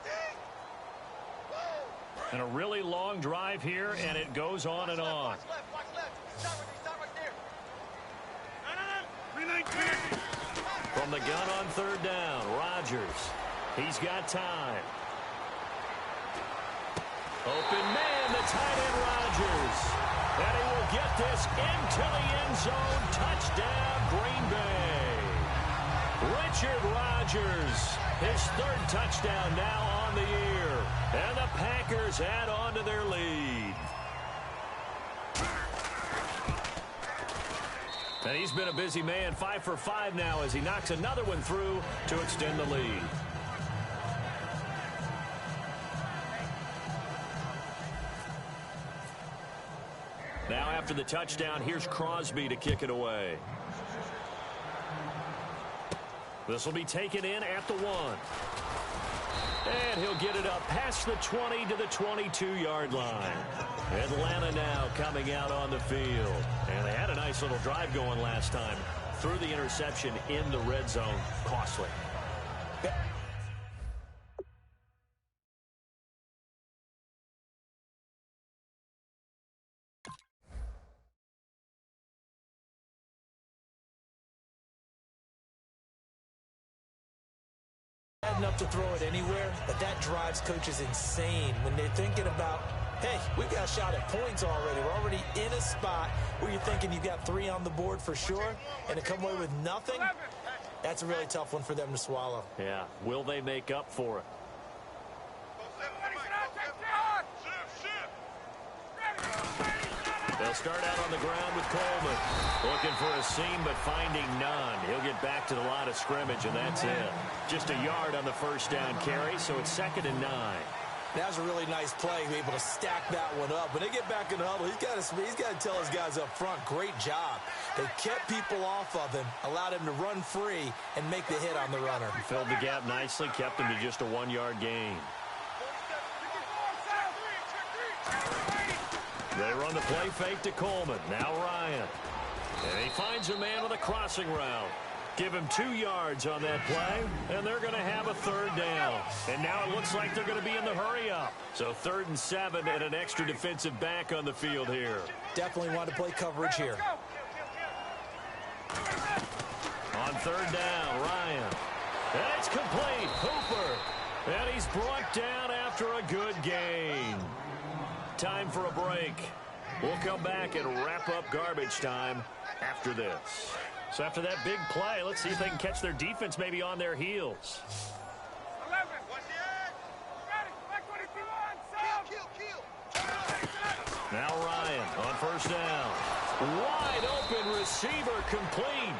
And a really long drive here, and it goes on and on. Watch left. Stop right there. 319. From the gun on third down, Rodgers. He's got time. Open man, the tight end Rodgers. And he will get this into the end zone. Touchdown, Green Bay. Richard Rodgers, his 3rd touchdown now on the year. And the Packers add on to their lead. And he's been a busy man, 5 for 5 now as he knocks another one through to extend the lead. Now after the touchdown, here's Crosby to kick it away. This will be taken in at the 1. And he'll get it up past the 20 to the 22-yard line. Atlanta now coming out on the field. And they had a nice little drive going last time. Threw the interception in the red zone. Costly. Enough to throw it anywhere, but that drives coaches insane when they're thinking about, hey, we've got a shot at points already. We're already in a spot where you're thinking you've got 3 on the board for sure, and to come away with nothing, that's a really tough one for them to swallow. Yeah. Will they make up for it? They'll start out on the ground with Coleman. Looking for a seam, but finding none. He'll get back to the line of scrimmage, and that's it. Just a yard on the first down carry, so it's 2nd and 9. That was a really nice play, be able to stack that one up. When they get back in the huddle, he's got to tell his guys up front, great job. They kept people off of him, allowed him to run free, and make the hit on the runner. Filled the gap nicely, kept him to just a 1-yard gain. They run the play fake to Coleman. Now Ryan. And he finds a man with a crossing route. Give him 2 yards on that play, and they're going to have a 3rd down. And now it looks like they're going to be in the hurry-up. So 3rd and 7 and an extra defensive back on the field here. Definitely want to play coverage here. On 3rd down, Ryan. And it's complete. Hooper. And he's brought down after a good gain. Time for a break. We'll come back and wrap up garbage time after this. So after that big play, let's see if they can catch their defense maybe on their heels. 11. What's the edge? Ready. Back 22 on. Now Ryan on first down. Wide open receiver complete.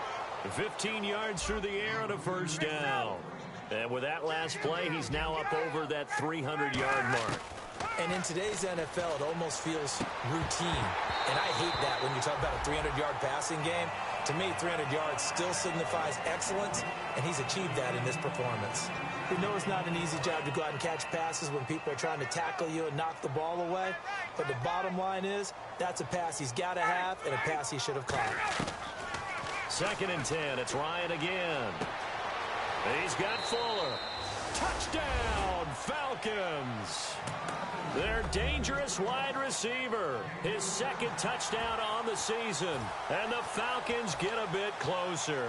15 yards through the air and a first down. And with that last play, he's now up over that 300-yard mark. And in today's NFL, it almost feels routine. And I hate that when you talk about a 300-yard passing game. To me, 300 yards still signifies excellence, and he's achieved that in this performance. We know it's not an easy job to go out and catch passes when people are trying to tackle you and knock the ball away. But the bottom line is, that's a pass he's got to have and a pass he should have caught. 2nd and 10. It's Ryan again. He's got Fuller. Touchdown, Falcons. Their dangerous wide receiver. His 2nd touchdown on the season. And the Falcons get a bit closer.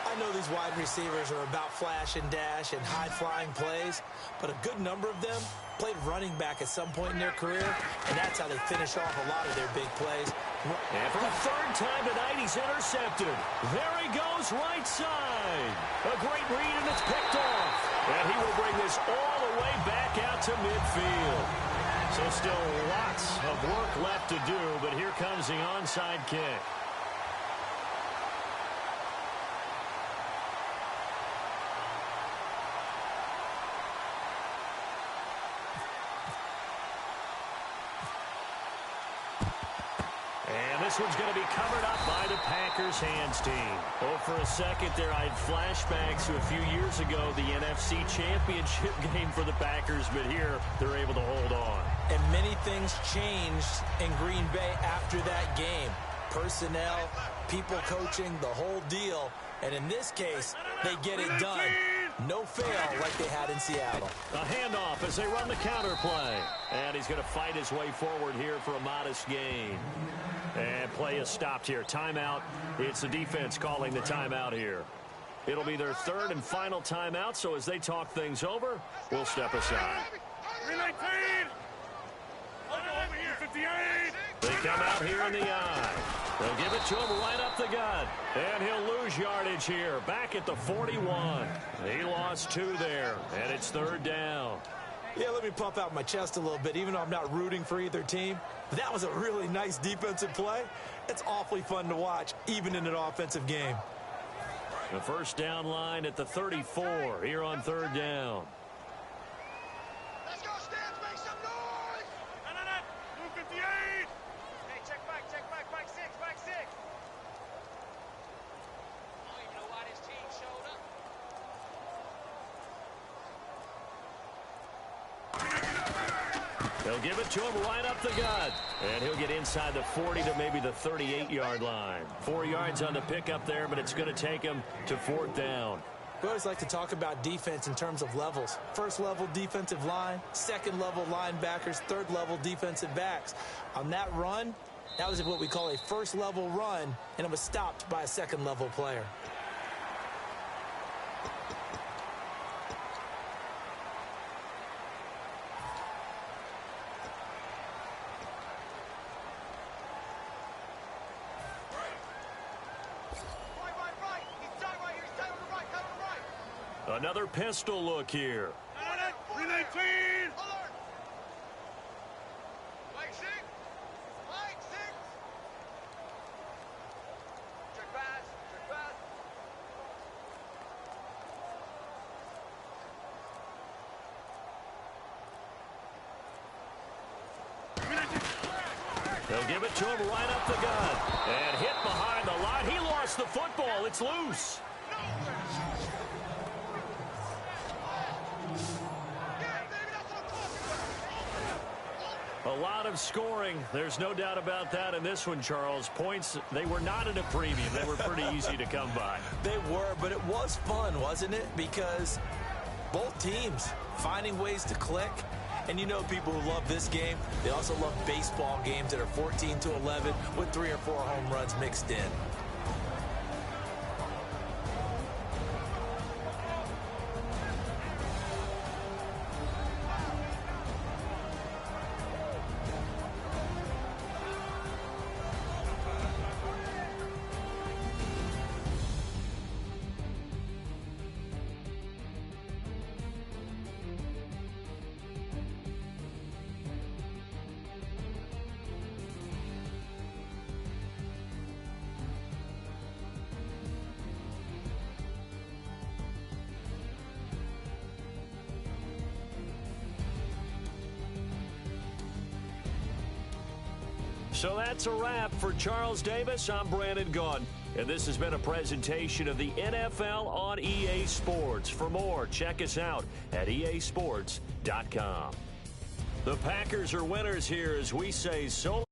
I know these wide receivers are about flash and dash and high-flying plays, but a good number of them played running back at some point in their career, and that's how they finish off a lot of their big plays. And for the 3rd time tonight, he's intercepted. There he goes, right side. A great read, and it's picked off. And he will bring this all the way back out to midfield. So still lots of work left to do, but here comes the onside kick. This one's going to be covered up by the Packers hands team. Oh, for a second there, I had flashbacks to a few years ago, the NFC Championship game for the Packers, but here they're able to hold on. And many things changed in Green Bay after that game. Personnel, people coaching, the whole deal. And in this case, they get it done. No fail like they had in Seattle. A handoff as they run the counter play. And he's going to fight his way forward here for a modest gain. And play is stopped here. Timeout. It's the defense calling the timeout here. It'll be their 3rd and final timeout, so as they talk things over, we'll step aside. 319! Over here, 58! They come out here in the eye. They'll give it to him right up the gut. And he'll lose yardage here. Back at the 41. He lost 2 there, and it's 3rd down. Yeah, let me puff out my chest a little bit, even though I'm not rooting for either team. That was a really nice defensive play. It's awfully fun to watch, even in an offensive game. The 1st down line at the 34 here on 3rd down. Let's go, Stans, make some noise! No. Move 58! Hey, check back, 6. I don't even know why this team showed up. They'll give it to him right up the gut. And he'll get inside the 40 to maybe the 38-yard line. 4 yards on the pickup there, but it's going to take him to 4th down. We always like to talk about defense in terms of levels. 1st level defensive line, 2nd level linebackers, 3rd level defensive backs. On that run, that was what we call a 1st level run, and it was stopped by a 2nd level player. Another pistol look here. 319! Alert! Mike 6! Check pass! They'll give it to him right up the gut. And hit behind the line. He lost the football. It's loose. A lot of scoring. There's no doubt about that in this one, Charles. Points, they were not at a premium. They were pretty easy to come by. They were, but it was fun, wasn't it? Because both teams finding ways to click. And you know people who love this game, they also love baseball games that are 14-11 with 3 or 4 home runs mixed in. So that's a wrap. For Charles Davis, I'm Brandon Gaudin. And this has been a presentation of the NFL on EA Sports. For more, check us out at easports.com. The Packers are winners here as we say so.